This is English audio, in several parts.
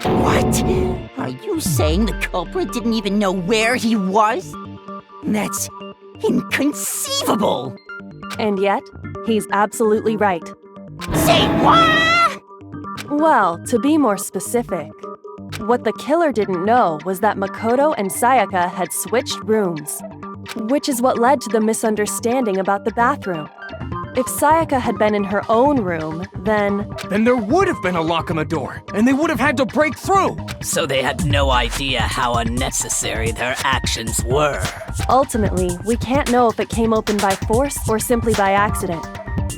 What? Are you saying the culprit didn't even know where he was? That's inconceivable! And yet, he's absolutely right. Say what? Well, to be more specific, what the killer didn't know was that Makoto and Sayaka had switched rooms, which is what led to the misunderstanding about the bathroom. If Sayaka had been in her own room, then there would have been a lock on the door, and they would have had to break through. So they had no idea how unnecessary their actions were. Ultimately, we can't know if it came open by force or simply by accident.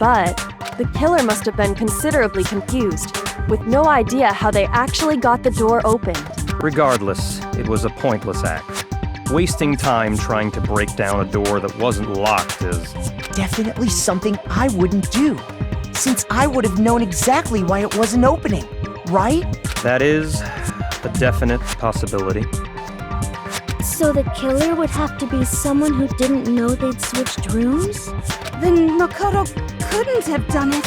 But the killer must have been considerably confused, with no idea how they actually got the door opened. Regardless, it was a pointless act. Wasting time trying to break down a door that wasn't locked is definitely something I wouldn't do, since I would have known exactly why it wasn't opening, right? That is a definite possibility. So the killer would have to be someone who didn't know they'd switched rooms? Then Makoto couldn't have done it.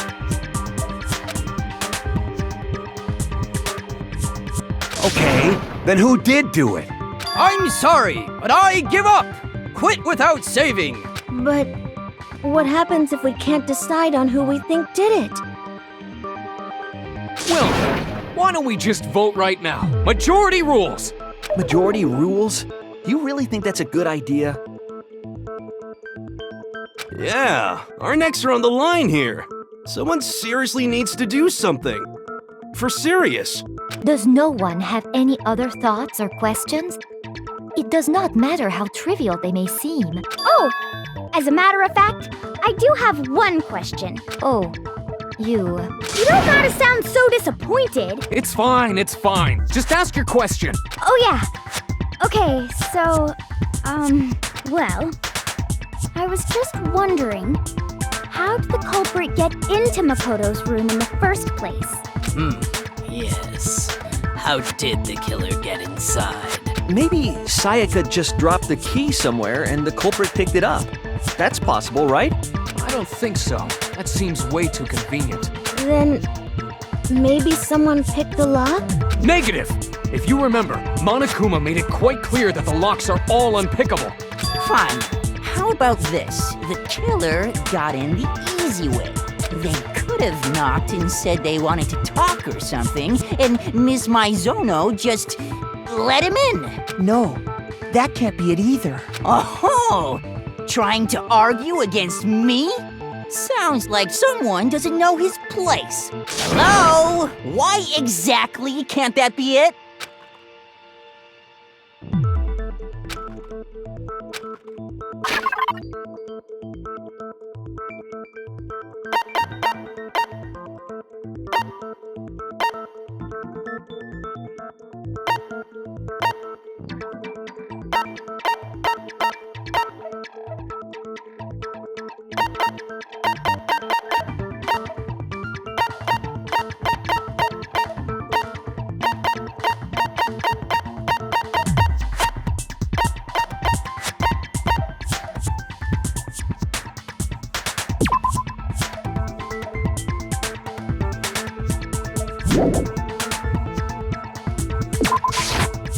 Okay, then who did do it? I'm sorry, but I give up! Quit without saving! But what happens if we can't decide on who we think did it? Well, why don't we just vote right now? Majority rules! Majority rules? You really think that's a good idea? Yeah, our necks are on the line here. Someone seriously needs to do something. For serious. Does no one have any other thoughts or questions? It does not matter how trivial they may seem. Oh, as a matter of fact, I do have one question. Oh, you don't gotta sound so disappointed. It's fine, it's fine. Just ask your question. Oh yeah. Okay, so, well, I was just wondering, how did the culprit get into Makoto's room in the first place? Yes. How did the killer get inside? Maybe Sayaka just dropped the key somewhere and the culprit picked it up. That's possible, right? I don't think so. That seems way too convenient. Then maybe someone picked the lock? Negative! If you remember, Monokuma made it quite clear that the locks are all unpickable. Fine. How about this? The killer got in the easy way. They could have knocked and said they wanted to talk or something, and Ms. Maizono just let him in. No, that can't be it either. Oh, trying to argue against me? Sounds like someone doesn't know his place. Hello? Why exactly can't that be it?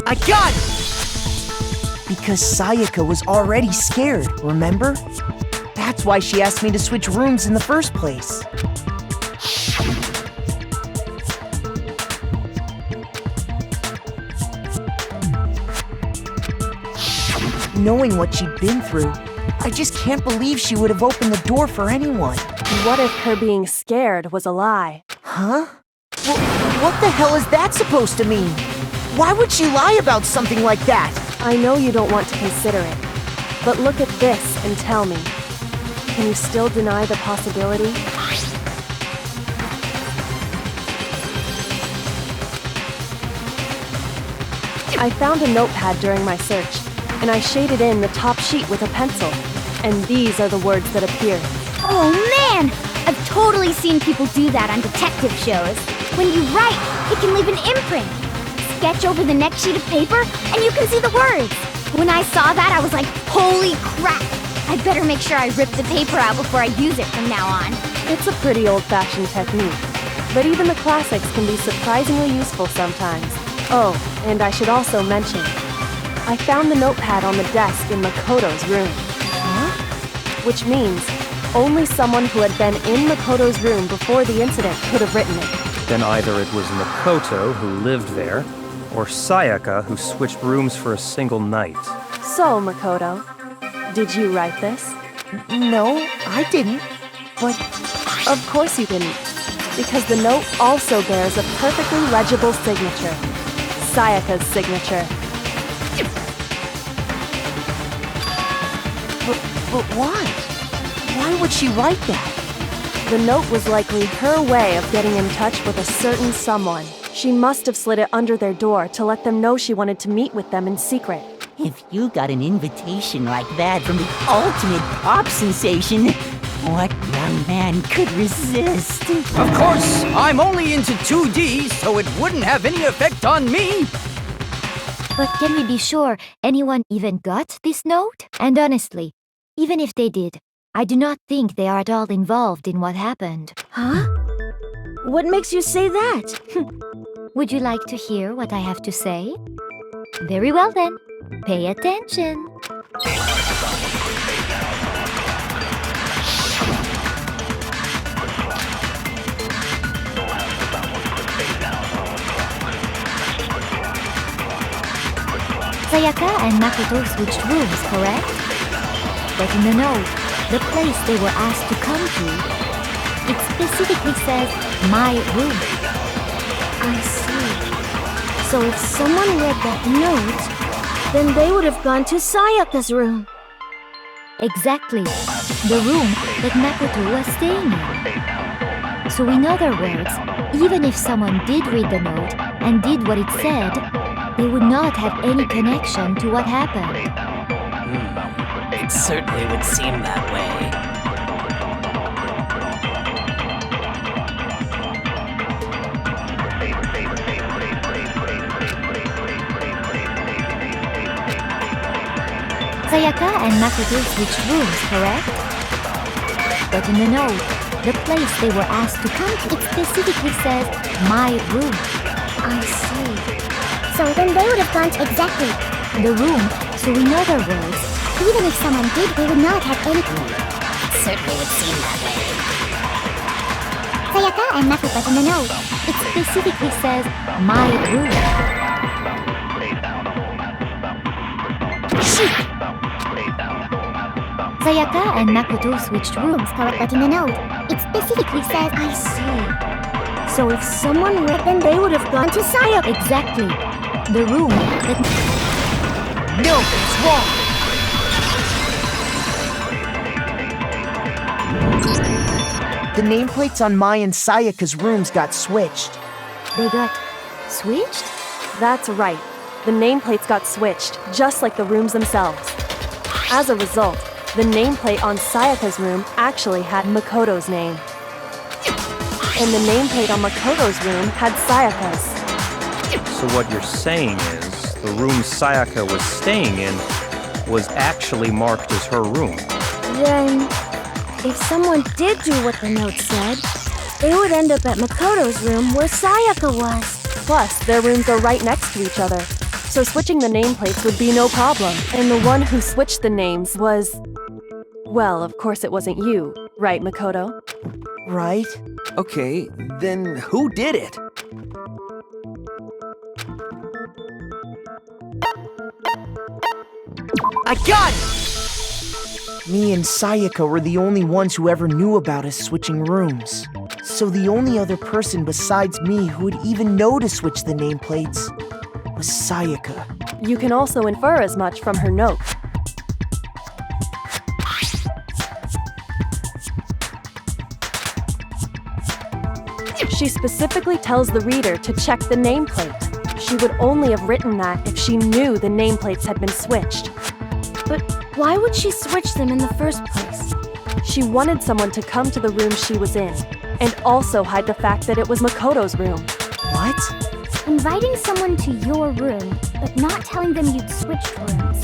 I got it! Because Sayaka was already scared, remember? That's why she asked me to switch rooms in the first place. Knowing what she'd been through, I just can't believe she would have opened the door for anyone. What if her being scared was a lie? Huh? What the hell is that supposed to mean? Why would she lie about something like that? I know you don't want to consider it, but look at this and tell me. Can you still deny the possibility? I found a notepad during my search, and I shaded in the top sheet with a pencil. And these are the words that appeared. Oh man! I've totally seen people do that on detective shows. When you write, it can leave an imprint. Sketch over the next sheet of paper, and you can see the words. When I saw that, I was like, holy crap! I better make sure I rip the paper out before I use it from now on. It's a pretty old-fashioned technique, but even the classics can be surprisingly useful sometimes. Oh, and I should also mention, I found the notepad on the desk in Makoto's room. Huh? Which means only someone who had been in Makoto's room before the incident could have written it. Then either it was Makoto who lived there, or Sayaka who switched rooms for a single night. So, Makoto, did you write this? No, I didn't. But Of course you didn't, because the note also bears a perfectly legible signature. Sayaka's signature. But why? Why would she write that? The note was likely her way of getting in touch with a certain someone. She must have slid it under their door to let them know she wanted to meet with them in secret. If you got an invitation like that from the ultimate pop sensation, what young man could resist? Of course, I'm only into 2D, so it wouldn't have any effect on me. But can we be sure anyone even got this note? And honestly, even if they did, I do not think they are at all involved in what happened. Huh? What makes you say that? Would you like to hear what I have to say? Very well then. Pay attention. Sayaka and Makoto switched rooms, correct? But in the note, the place they were asked to come to, it specifically says, my room. I see. So if someone read that note, then they would have gone to Sayaka's room. Exactly. The room that Makoto was staying in. So in other words, even if someone did read the note and did what it said, they would not have any connection to what happened. It certainly would seem that way. Sayaka and Makoto switched rooms, correct? But in the note, the place they were asked to come to, it specifically says, my room. I see. So then they would have gone to exactly the room. So in other words, even if someone did, they would not have any clue. It certainly would seem that way. Sayaka and Makoto in the note. It specifically says, my room. Sayaka and Makoto switched rooms, correct? But in the note, it specifically says, I see. So if someone read, then they would have gone to Sayaka. Exactly. The room that... No, it's wrong! The nameplates on Mai and Sayaka's rooms got switched. They got switched? That's right. The nameplates got switched, just like the rooms themselves. As a result, the nameplate on Sayaka's room actually had Makoto's name. And the nameplate on Makoto's room had Sayaka's. So what you're saying is, the room Sayaka was staying in was actually marked as her room. Then, if someone did do what the note said, they would end up at Makoto's room where Sayaka was. Plus, their rooms are right next to each other, so switching the nameplates would be no problem. And the one who switched the names was... Well, of course it wasn't you, right, Makoto? Right. Okay, then who did it? I got it! Me and Sayaka were the only ones who ever knew about us switching rooms. So the only other person besides me who would even know to switch the nameplates was Sayaka. You can also infer as much from her note. She specifically tells the reader to check the nameplate. She would only have written that if she knew the nameplates had been switched. But why would she switch them in the first place? She wanted someone to come to the room she was in, and also hide the fact that it was Makoto's room. What? Inviting someone to your room, but not telling them you'd switched rooms.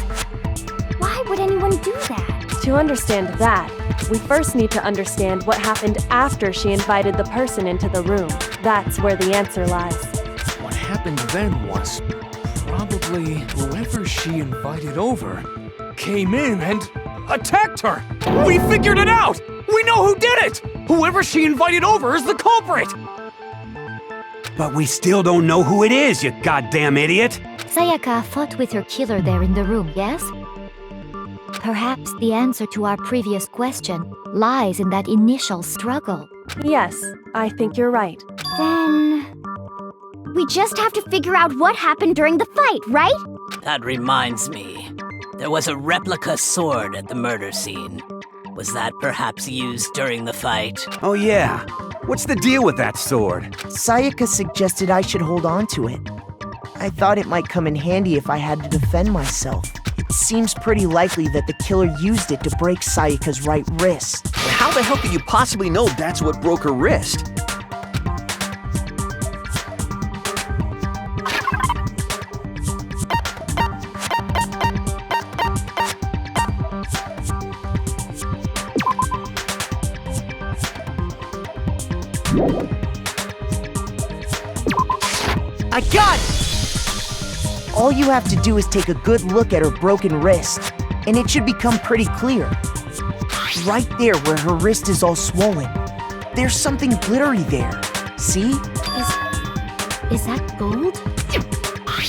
Why would anyone do that? To understand that, we first need to understand what happened after she invited the person into the room. That's where the answer lies. What happened then was probably whoever she invited over came in and attacked her. We figured it out! We know who did it! Whoever she invited over is the culprit! But we still don't know who it is, you goddamn idiot! Sayaka fought with her killer there in the room, yes? Perhaps the answer to our previous question lies in that initial struggle. Yes, I think you're right. Then... we just have to figure out what happened during the fight, right? That reminds me. There was a replica sword at the murder scene. Was that perhaps used during the fight? Oh yeah. What's the deal with that sword? Sayaka suggested I should hold on to it. I thought it might come in handy if I had to defend myself. It seems pretty likely that the killer used it to break Sayaka's right wrist. But how the hell could you possibly know that's what broke her wrist? I got it! All you have to do is take a good look at her broken wrist, and it should become pretty clear. Right there where her wrist is all swollen, there's something glittery there. See? Is that gold?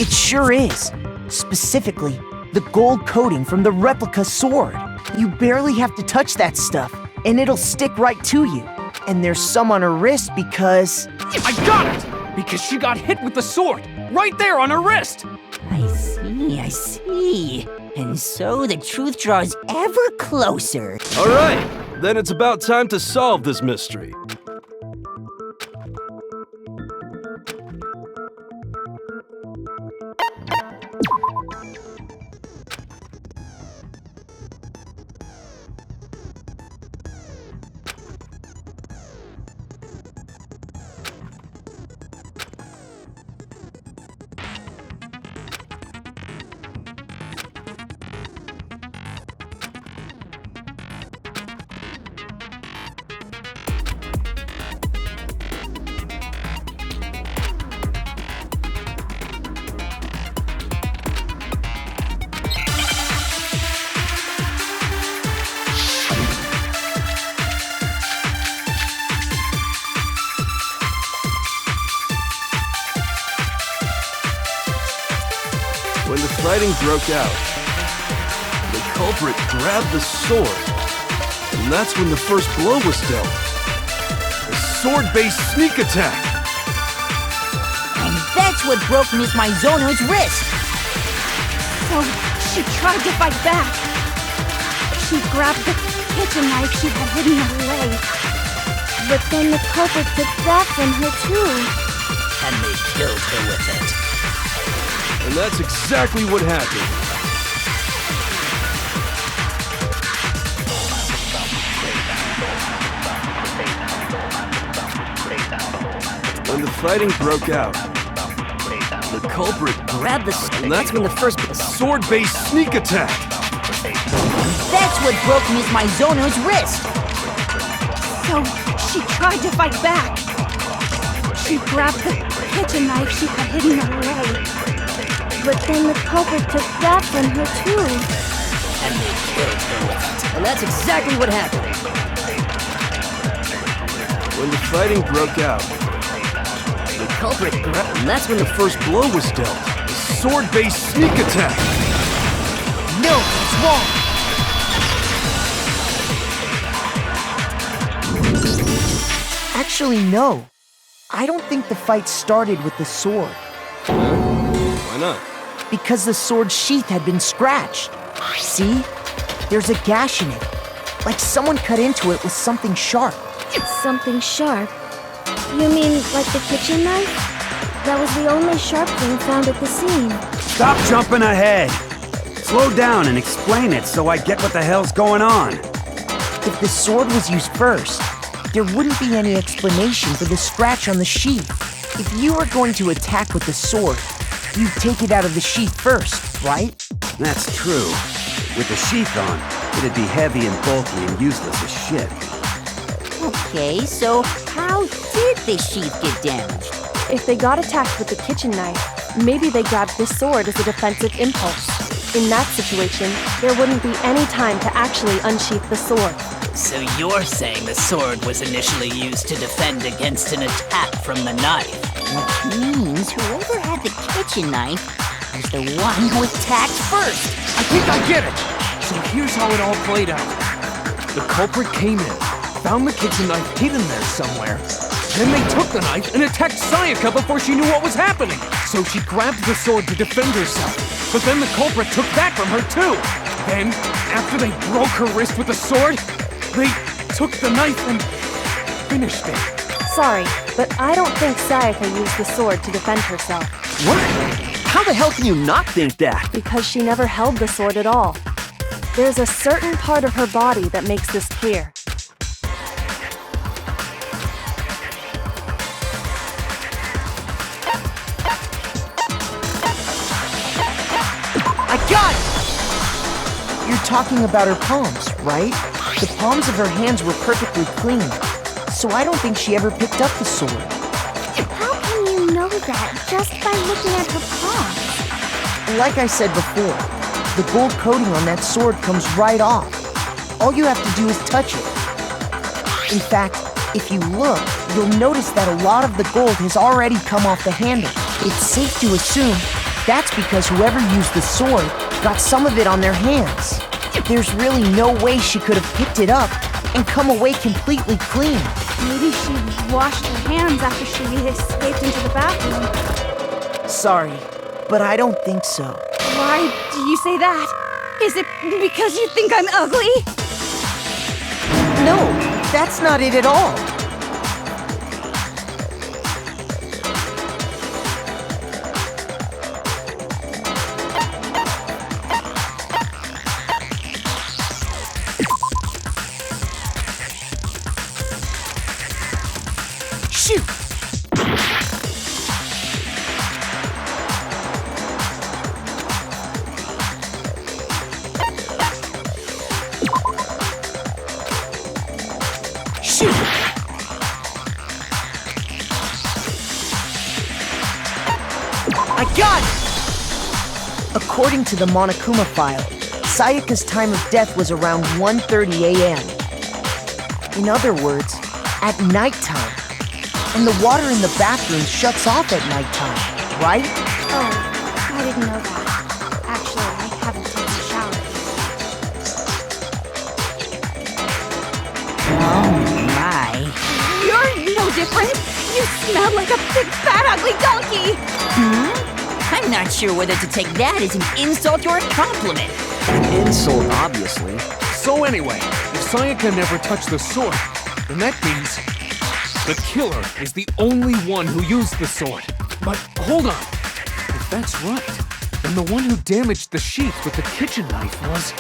It sure is. Specifically, the gold coating from the replica sword. You barely have to touch that stuff, and it'll stick right to you. And there's some on her wrist because... I got it! Because she got hit with the sword, right there on her wrist! I see. And so the truth draws ever closer. All right, then it's about time to solve this mystery. When the fighting broke out, the culprit grabbed the sword, and that's when the first blow was dealt. A sword-based sneak attack! And that's what broke Miss Maizono's wrist! So, she tried to fight back. She grabbed the kitchen knife she had hidden away. But then the culprit took that from her too. And they killed her with it. And that's exactly what happened. When the fighting broke out, the culprit grabbed the sword, and that's when the first sword-based sneak attack. That's what broke Miss Maizono's wrist. So, she tried to fight back. She grabbed the kitchen knife she had hidden away. But then the culprit took that from her too. And they killed her with it. And that's exactly what happened. When the fighting broke out, the culprit grabbed, and that's when the first blow was dealt. A sword-based sneak attack. No, it's wrong. Actually, no. I don't think the fight started with the sword. Why not? Because the sword's sheath had been scratched. See? There's a gash in it. Like someone cut into it with something sharp. Something sharp? You mean like the kitchen knife? That was the only sharp thing found at the scene. Stop jumping ahead! Slow down and explain it so I get what the hell's going on. If the sword was used first, there wouldn't be any explanation for the scratch on the sheath. If you were going to attack with the sword, you'd take it out of the sheath first, right? That's true. With the sheath on, it'd be heavy and bulky and useless as shit. Okay, so how did the sheath get damaged? If they got attacked with the kitchen knife, maybe they grabbed the sword as a defensive impulse. In that situation, there wouldn't be any time to actually unsheath the sword. So you're saying the sword was initially used to defend against an attack from the knife? Which means whoever had the kitchen knife was the one who attacked first. I think I get it. So here's how it all played out. The culprit came in, found the kitchen knife hidden there somewhere. Then they took the knife and attacked Sayaka before she knew what was happening. So she grabbed the sword to defend herself. But then the culprit took that from her too. Then, after they broke her wrist with the sword, they took the knife and finished it. Sorry, but I don't think Sayaka used the sword to defend herself. What? How the hell can you not think that? Because she never held the sword at all. There's a certain part of her body that makes this clear. I got it! You're talking about her palms, right? The palms of her hands were perfectly clean, so I don't think she ever picked up the sword. How can you know that just by looking at her palms? Like I said before, the gold coating on that sword comes right off. All you have to do is touch it. In fact, if you look, you'll notice that a lot of the gold has already come off the handle. It's safe to assume that's because whoever used the sword got some of it on their hands. There's really no way she could have picked it up and come away completely clean. Maybe she washed her hands after she escaped into the bathroom. Sorry, but I don't think so. Why do you say that? Is it because you think I'm ugly? No, that's not it at all. Shoot! Shoot! I got it! According to the Monokuma file, Sayaka's time of death was around 1:30 a.m. In other words, at nighttime. And the water in the bathroom shuts off at nighttime, right? Oh, I didn't know that. Actually, I haven't taken a shower. Oh my. You're no different. You smell like a big, fat, ugly donkey. I'm not sure whether to take that as an insult or a compliment. An insult, obviously. So anyway, if Sayaka never touched the sword, then that means the killer is the only one who used the sword. But hold on. If that's right, then the one who damaged the sheath with the kitchen knife was...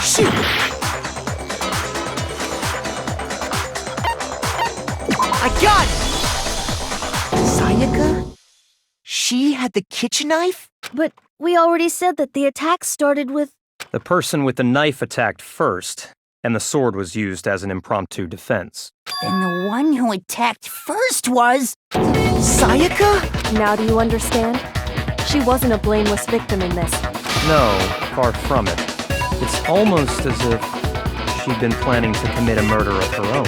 Shoot! I got it! Sayaka? She had the kitchen knife? But we already said that the attack started with... The person with the knife attacked first, and the sword was used as an impromptu defense. Then the one who attacked first was... Sayaka? Now do you understand? She wasn't a blameless victim in this. No, far from it. It's almost as if she'd been planning to commit a murder of her own.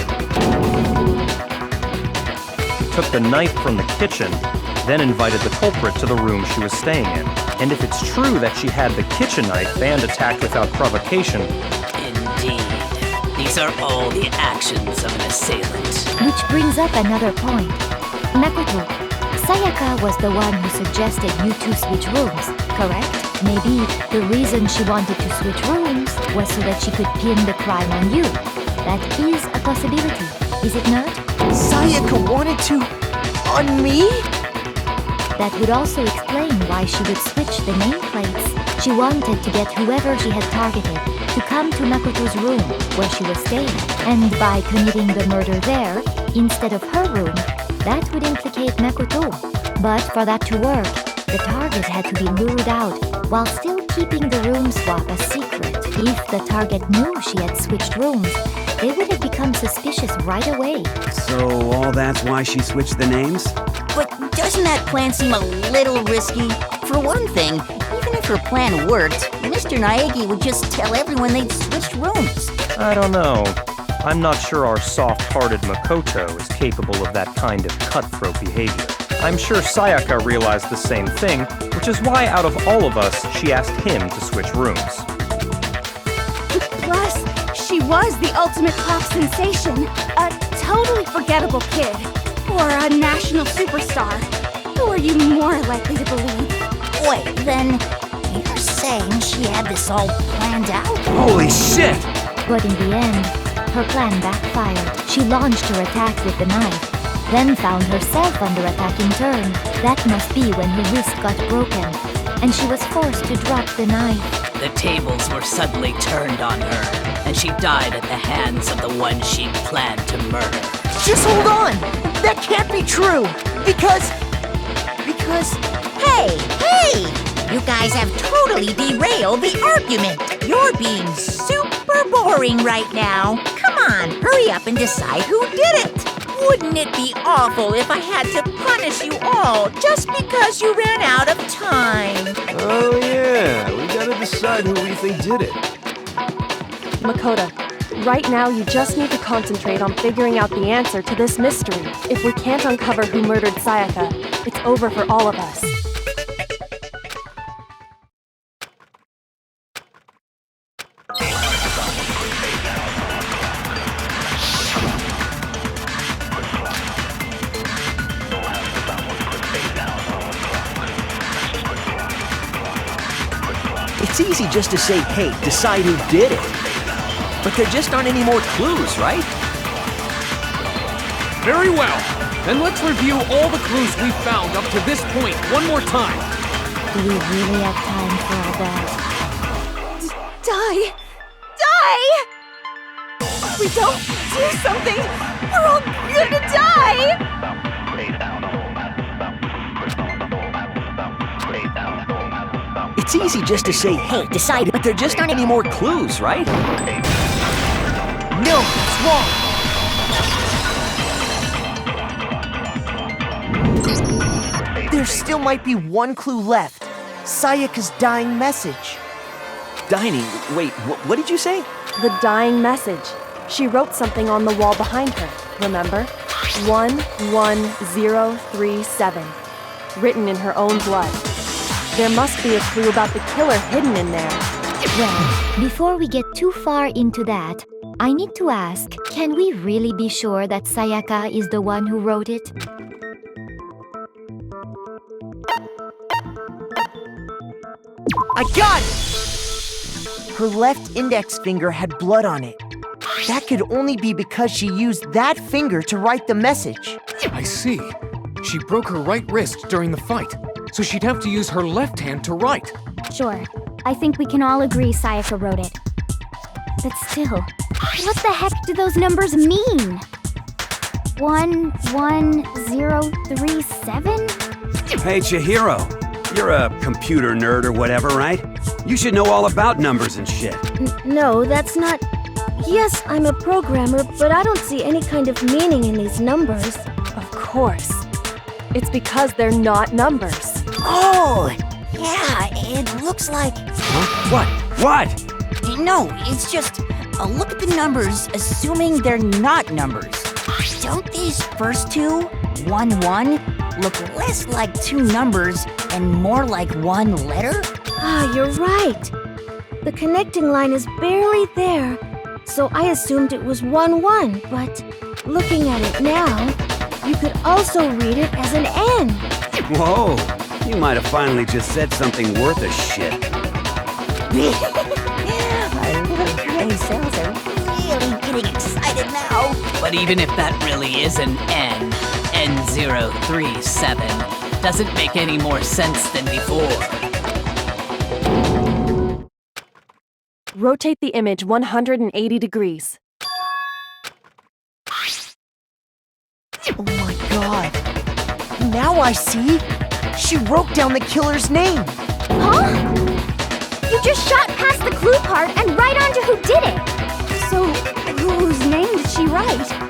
She took the knife from the kitchen, then invited the culprit to the room she was staying in. And if it's true that she had the kitchen knife and attacked without provocation... Indeed. These are all the actions of an assailant. Which brings up another point. Makoto, Sayaka was the one who suggested you two switch rooms, correct? Maybe the reason she wanted to switch rooms was so that she could pin the crime on you. That is a possibility, is it not? Sayaka wanted to... on me? That would also explain why she would switch the nameplates. She wanted to get whoever she had targeted to come to Makoto's room where she was staying. And by committing the murder there, instead of her room, that would implicate Makoto. But for that to work, The target had to be lured out while still keeping the room swap a secret. If the target knew she had switched rooms, they would have become suspicious right away. So all that's why she switched the names? But doesn't that plan seem a little risky? For one thing, even if her plan worked, Mr. Naegi would just tell everyone they'd switched rooms. I don't know. I'm not sure our soft-hearted Makoto is capable of that kind of cutthroat behavior. I'm sure Sayaka realized the same thing, which is why out of all of us, she asked him to switch rooms. Plus, she was the ultimate pop sensation. A totally forgettable kid. Or a national superstar. Who are you more likely to believe? Wait, then you're saying she had this all planned out? Holy shit! But in the end, her plan backfired. She launched her attack with the knife, then found herself under attack in turn. That must be when her wrist got broken, and she was forced to drop the knife. The tables were suddenly turned on her, and she died at the hands of the one she'd planned to murder. Just hold on! That can't be true! Because... Hey! You guys have totally derailed the argument. You're being super boring right now. Come on, hurry up and decide who did it. Wouldn't it be awful if I had to punish you all just because you ran out of time? Oh yeah, we gotta decide who we think did it. Makoto, right now you just need to concentrate on figuring out the answer to this mystery. If we can't uncover who murdered Sayaka, it's over for all of us. It's easy just to say, hey, decide who did it. But there just aren't any more clues, right? Very well. Then let's review all the clues we found up to this point one more time. Do we really have time for all that? Die! If we don't do something, we're all gonna die! It's easy just to say, hey, decide, but there just aren't any more clues, right? No, it's wrong! There still might be one clue left. Sayaka's dying message. Dining, wait, what did you say? The dying message. She wrote something on the wall behind her, remember? 11037. Written in her own blood. There must be a clue about the killer hidden in there. Well, before we get too far into that, I need to ask, can we really be sure that Sayaka is the one who wrote it? I got it! Her left index finger had blood on it. That could only be because she used that finger to write the message. I see. She broke her right wrist during the fight, so she'd have to use her left hand to write. Sure. I think we can all agree Sayaka wrote it. But still, what the heck do those numbers mean? 11037? Hey, Chihiro. You're a computer nerd or whatever, right? You should know all about numbers and shit. No, that's not... Yes, I'm a programmer, but I don't see any kind of meaning in these numbers. Of course. It's because they're not numbers. Oh, yeah, it looks like... Huh? What? No, it's just a look at the numbers, assuming they're not numbers. Don't these first two, 1-1, look less like two numbers and more like one letter? Ah, you're right. The connecting line is barely there, so I assumed it was 1-1, but looking at it now, you could also read it as an N. Whoa, you might have finally just said something worth a shit. Our little gray cells are really getting excited now. But even if that really is an N037, doesn't make any more sense than before. Rotate the image 180 degrees. Oh my god. Now I see. She wrote down the killer's name. Huh? You just shot past the clue part and right onto who did it. So, whose name did she write?